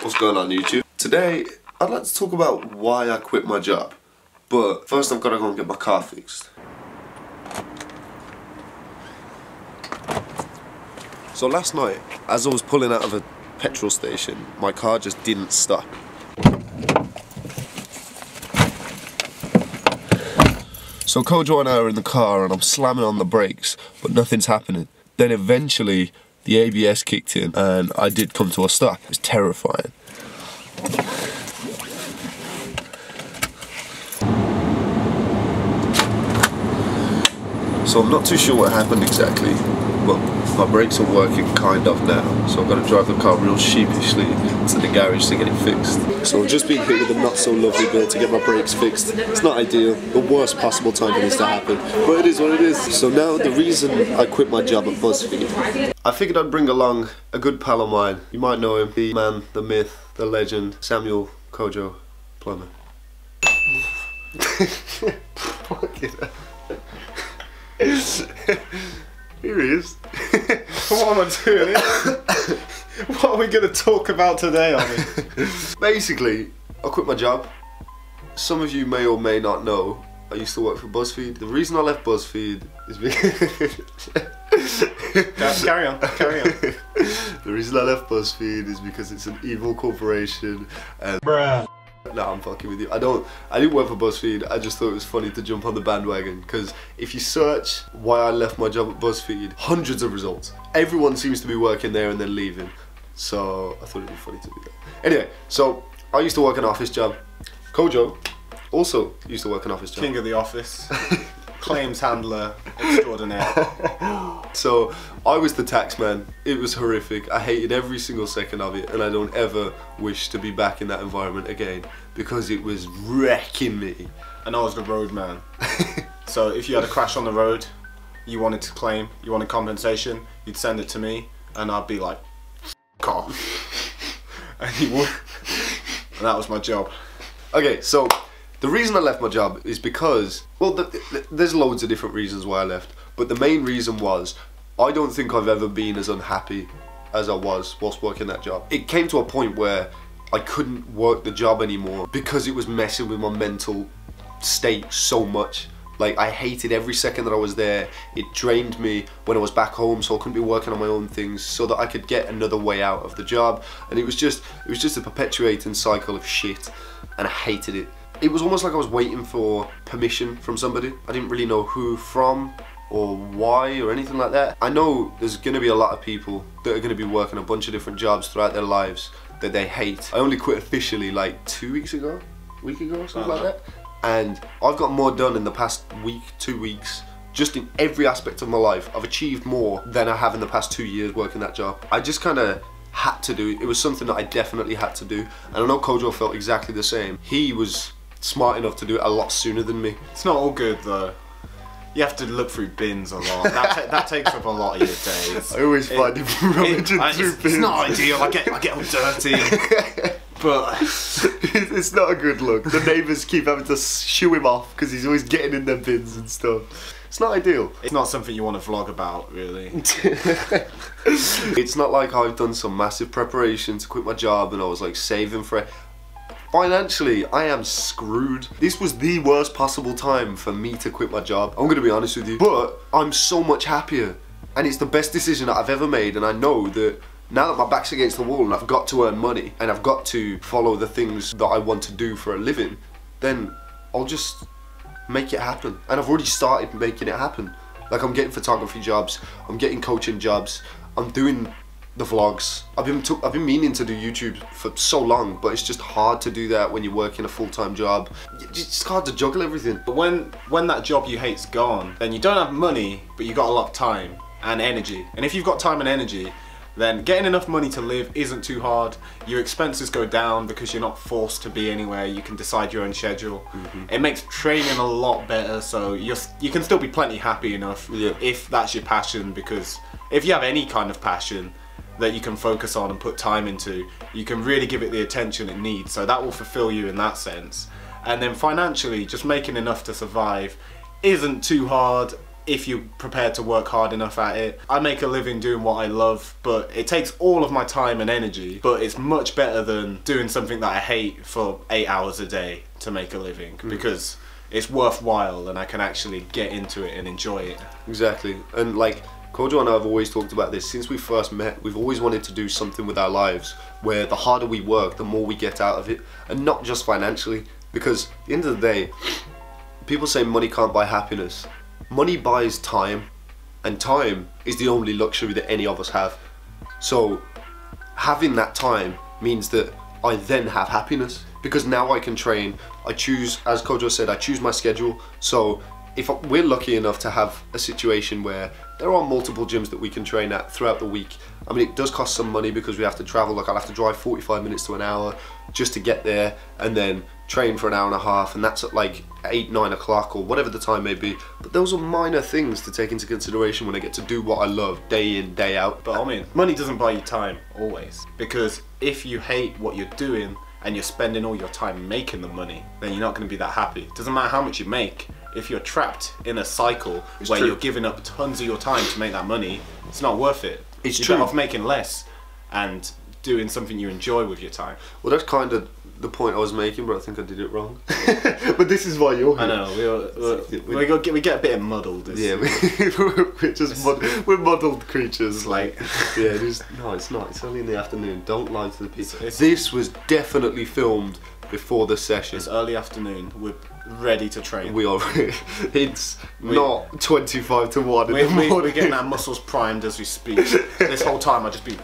What's going on YouTube? Today I'd like to talk about why I quit my job, but first I've got to go and get my car fixed. So last night, as I was pulling out of a petrol station, my car just didn't stop. So Kojo and I are in the car and I'm slamming on the brakes, but nothing's happening. Then eventually the ABS kicked in and I did come to a stop. It was terrifying. So I'm not too sure what happened exactly, but my brakes are working kind of now. So I'm going to drive the car real sheepishly to the garage to get it fixed. So I've just been hit with a not so lovely bill to get my brakes fixed. It's not ideal, the worst possible time for this to happen, but it is what it is. So now the reason I quit my job at BuzzFeed, I figured I'd bring along a good pal of mine. You might know him, the man, the myth, the legend, Samuel Kojo Plumber. Fucking hell. Here he is. What am I doing? What are we going to talk about today, Ollie? Basically, I quit my job. Some of you may or may not know, I used to work for BuzzFeed. The reason I left BuzzFeed is because... Carry on. The reason I left BuzzFeed is because it's an evil corporation and... Bruh. No, I'm fucking with you. I didn't work for BuzzFeed, I just thought it was funny to jump on the bandwagon, because if you search why I left my job at BuzzFeed, hundreds of results. Everyone seems to be working there and then leaving. So I thought it'd be funny to do that. Anyway, so I used to work an office job. Kojo also used to work an office job. King of the office. Claims handler extraordinaire. So I was the tax man. It was horrific. I hated every single second of it, and I don't ever wish to be back in that environment again because it was wrecking me. And I was the road man. So if you had a crash on the road, you wanted to claim, you wanted compensation, you'd send it to me, and I'd be like, F off. And you would. And that was my job. Okay, so the reason I left my job is because, well, there's loads of different reasons why I left, but the main reason was I don't think I've ever been as unhappy as I was whilst working that job. It came to a point where I couldn't work the job anymore because it was messing with my mental state so much. Like, I hated every second that I was there. It drained me when I was back home, so I couldn't be working on my own things so that I could get another way out of the job. And it was just a perpetuating cycle of shit, and I hated it. It was almost like I was waiting for permission from somebody. I didn't really know who from or why or anything like that. I know there's going to be a lot of people that are going to be working a bunch of different jobs throughout their lives that they hate. I only quit officially like 2 weeks ago, week ago, something like that. And I've got more done in the past week, 2 weeks, just in every aspect of my life. I've achieved more than I have in the past 2 years working that job. I just kind of had to do it. It was something that I definitely had to do. And I know Kojo felt exactly the same. He was smart enough to do it a lot sooner than me. It's not all good though. You have to look through bins a lot. That takes up a lot of your days. I always find it rummaging through bins. It's not ideal. I get all dirty. But it's not a good look. The neighbours keep having to shoo him off because he's always getting in their bins and stuff. It's not ideal. It's not something you want to vlog about, really. It's not like I've done some massive preparation to quit my job and I was like saving for it. Financially, I am screwed. This was the worst possible time for me to quit my job. I'm gonna be honest with you, but I'm so much happier. And it's the best decision that I've ever made, and I know that now that my back's against the wall and I've got to earn money and I've got to follow the things that I want to do for a living, then I'll just make it happen. And I've already started making it happen. Like, I'm getting photography jobs, I'm getting coaching jobs, I'm doing the vlogs. I've been meaning to do YouTube for so long, but it's just hard to do that when you're working a full-time job. It's just hard to juggle everything. But when that job you hate's gone, then you don't have money, but you got a lot of time and energy. And if you've got time and energy, then getting enough money to live isn't too hard. Your expenses go down because you're not forced to be anywhere. You can decide your own schedule. It makes training a lot better, so you can still be plenty happy enough if that's your passion, because if you have any kind of passion that you can focus on and put time into, you can really give it the attention it needs, so that will fulfill you in that sense. And then financially, just making enough to survive isn't too hard. if you're prepared to work hard enough at it. I make a living doing what I love, but it takes all of my time and energy, but it's much better than doing something that I hate for 8 hours a day to make a living, because it's worthwhile and I can actually get into it and enjoy it. Exactly. And like Kojo and I have always talked about this since we first met. We've always wanted to do something with our lives where the harder we work, the more we get out of it, and not just financially, because at the end of the day, people say money can't buy happiness. Money buys time, and time is the only luxury that any of us have. So having that time means that I then have happiness, because now I can train. I choose, as Kojo said, I choose my schedule. So if we're lucky enough to have a situation where there are multiple gyms that we can train at throughout the week, I mean, it does cost some money because we have to travel. Like, I'll have to drive 45 minutes to an hour just to get there, and then train for an hour and a half, and that's at like 8, 9 o'clock or whatever the time may be. But those are minor things to take into consideration when I get to do what I love day in, day out. But I mean, money doesn't buy you time always, because if you hate what you're doing and you're spending all your time making the money, then you're not going to be that happy. It doesn't matter how much you make. If you're trapped in a cycle where you're giving up tons of your time to make that money, it's not worth it. It's you're true. better off making less and doing something you enjoy with your time. Well, that's kind of the point I was making, but I think I did it wrong. But this is why you're here. I know, we get a bit muddled. Yeah, we're just we're muddled creatures. Like, yeah, no, it's not. It's only in the afternoon. Don't lie to the people. This was definitely filmed before the session. It's early afternoon. We're ready to train. We are. It's not 25 to 1 in the morning. We're getting our muscles primed as we speak. This whole time I've just been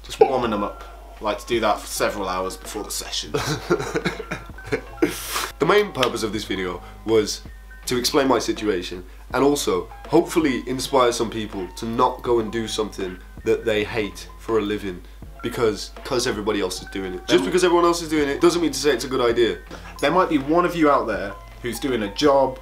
just warming them up. I like to do that for several hours before the session. The main purpose of this video was to explain my situation, and also hopefully inspire some people to not go and do something that they hate for a living because everybody else is doing it. Just because everyone else is doing it doesn't mean to say it's a good idea. There might be one of you out there who's doing a job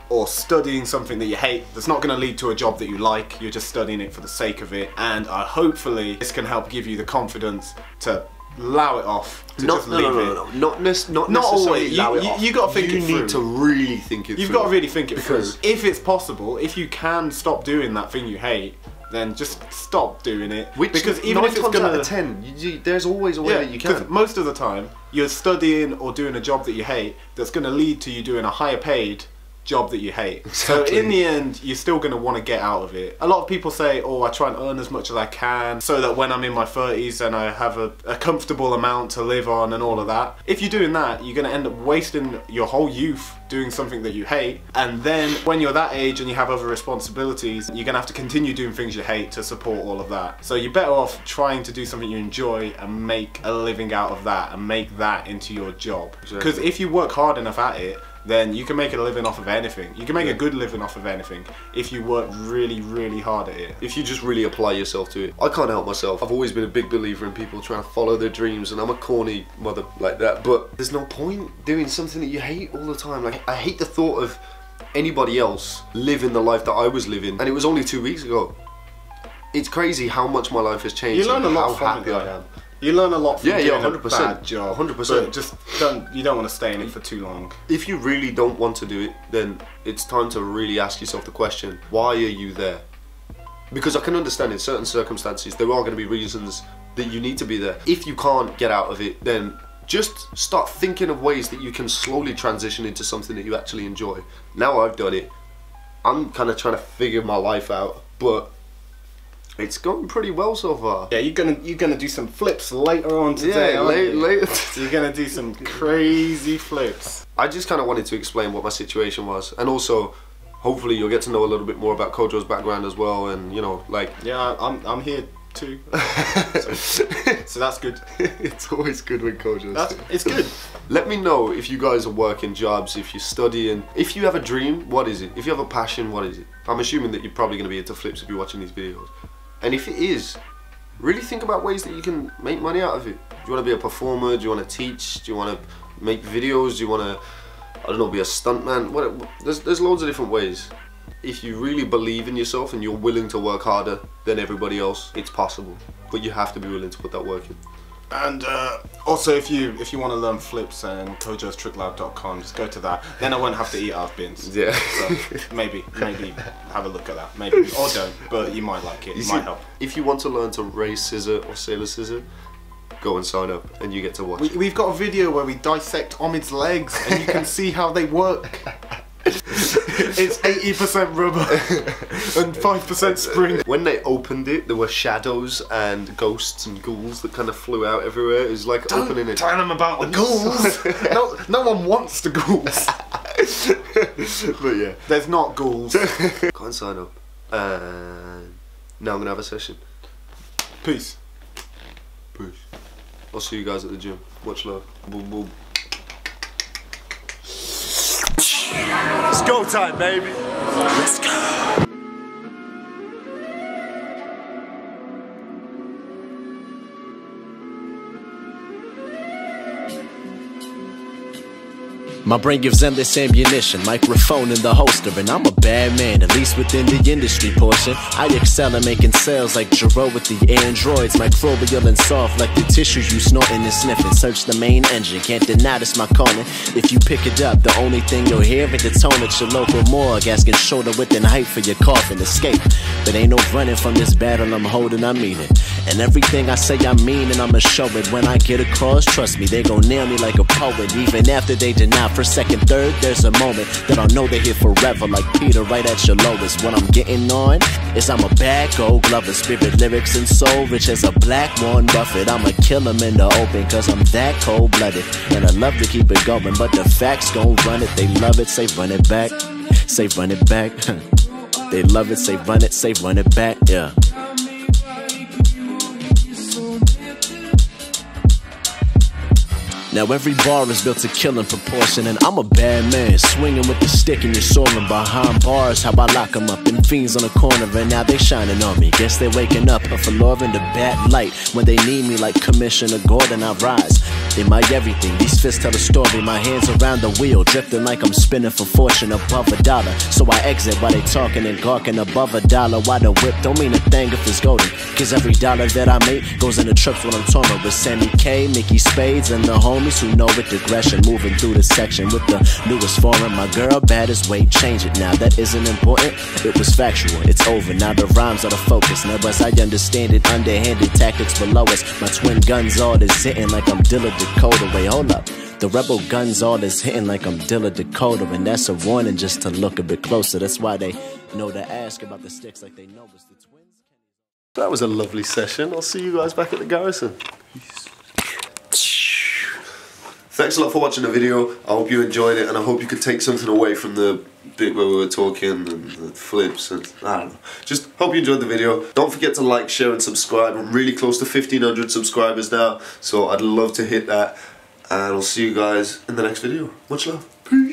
or studying something that you hate that's not going to lead to a job that you like. You're just studying it for the sake of it, and hopefully this can help give you the confidence to allow it off, to just leave it. Not necessarily always. allow it off. You got to think it through. You need to really think it through. You've got to really think it through. If it's possible, if you can stop doing that thing you hate, then just stop doing it. Because even if it's out of 10, there's always a way that you can. Because most of the time, you're studying or doing a job that you hate that's going to lead to you doing a higher paid job that you hate. Exactly. So in the end, you're still going to want to get out of it. A lot of people say, oh, I try and earn as much as I can so that when I'm in my 30s and I have a comfortable amount to live on and all of that. If you're doing that, you're going to end up wasting your whole youth doing something that you hate, and then when you're that age and you have other responsibilities, you're going to have to continue doing things you hate to support all of that. So you're better off trying to do something you enjoy and make a living out of that and make that into your job. Because if you work hard enough at it, then you can make a living off of anything. You can make a good living off of anything if you work really, really hard at it. If you just really apply yourself to it. I can't help myself. I've always been a big believer in people trying to follow their dreams, and I'm a corny mother like that, but there's no point doing something that you hate all the time. Like, I hate the thought of anybody else living the life that I was living, and it was only 2 weeks ago. It's crazy how much my life has changed. You learn a lot how from happy it, I am. You learn a lot from doing 100%. a bad job. 100%. But just you don't want to stay in it for too long. If you really don't want to do it, then it's time to really ask yourself the question, why are you there? Because I can understand in certain circumstances there are going to be reasons that you need to be there. If you can't get out of it, then just start thinking of ways that you can slowly transition into something that you actually enjoy. Now I've done it, I'm kind of trying to figure my life out, but it's going pretty well so far. Yeah, you're gonna do some flips later on today. Yeah, later. You're gonna do some crazy flips. I just kind of wanted to explain what my situation was, and also hopefully you'll get to know a little bit more about Kojo's background as well, and you know, like, yeah, I'm here too. So that's good. It's always good when Kojo's It's good. Let me know if you guys are working jobs, if you're studying, if you have a dream, what is it? If you have a passion, what is it? I'm assuming that you're probably going to be into flips if you're watching these videos. And if it is, really think about ways that you can make money out of it. Do you want to be a performer? Do you want to teach? Do you want to make videos? Do you want to, I don't know, be a stuntman? There's loads of different ways. If you really believe in yourself and you're willing to work harder than everybody else, it's possible. But you have to be willing to put that work in. And also, if you want to learn flips and kojostricklab.com, just go to that. Then I won't have to eat out bins. Yeah. So maybe have a look at that. Maybe or don't, but you might like it. It might help. If you want to learn to raise scissor or sailor scissor, go and sign up, and you get to watch it. We've got a video where we dissect Omid's legs, and you can see how they work. It's 80% rubber and 5% spring. When they opened it, there were shadows and ghosts and ghouls that kind of flew out everywhere. It was like opening it. Tell them about the ghouls. no one wants the ghouls. But yeah, there's not ghouls. Go and sign up. And now I'm gonna have a session. Peace. Peace. I'll see you guys at the gym. Much love. Boom boom. It's go time, baby. Let's go. My brain gives endless ammunition, microphone in the holster, and I'm a bad man, at least within the industry portion. I excel at making sales like Jero with the androids, microbial and soft like the tissues you snorting and sniffing. Search the main engine, can't deny this my calling. If you pick it up, the only thing you'll hear is the tone at your local morgue, asking shoulder width and height for your coffin escape. But ain't no running from this battle I'm holding, I mean it. And everything I say I mean, and I'ma show it when I get across. Trust me, they gon' nail me like a poet, even after they deny. For second, third, there's a moment that I'll know they're here forever, like Peter right at your lowest. What I'm getting on is I'm a bad gold glover, spirit, lyrics, and soul rich as a black Warren Buffett. I'ma kill them in the open, cause I'm that cold-blooded. And I love to keep it going, but the facts gon' run it. They love it, say run it back, say run it back. They love it, say run it back, yeah. Now every bar is built to kill in proportion, and I'm a bad man, swinging with the stick and you're soaring behind bars. How I lock them up, and fiends on the corner, and now they shining on me. Guess they're waking up for love in the bad light. When they need me like Commissioner Gordon, I rise. They my everything, these fists tell a story. My hands around the wheel, drifting like I'm spinning for fortune above $1. So I exit while they talking and gawking above $1. Why the whip don't mean a thing if it's golden, cause every dollar that I make goes into trips when I'm touring with Sammy K, Mickey Spades, and the homies who know it. Digression, moving through the section with the newest foreign. My girl bad as weight, change it now, that isn't important. It was factual, it's over, now the rhymes are the focus. Now as I understand it, underhanded tactics below us. My twin guns all is hitting like I'm Dilla Dakota. Wait, hold up. The rebel guns all is hitting like I'm Dilla Dakota, and that's a warning just to look a bit closer. That's why they know to ask about the sticks like they know it's the twins. That was a lovely session. I'll see you guys back at the garrison. Peace. Thanks a lot for watching the video. I hope you enjoyed it, and I hope you could take something away from the bit where we were talking and the flips and I don't know. Just hope you enjoyed the video. Don't forget to like, share and subscribe. I'm really close to 1,500 subscribers now, so I'd love to hit that. And I'll see you guys in the next video. Much love. Peace.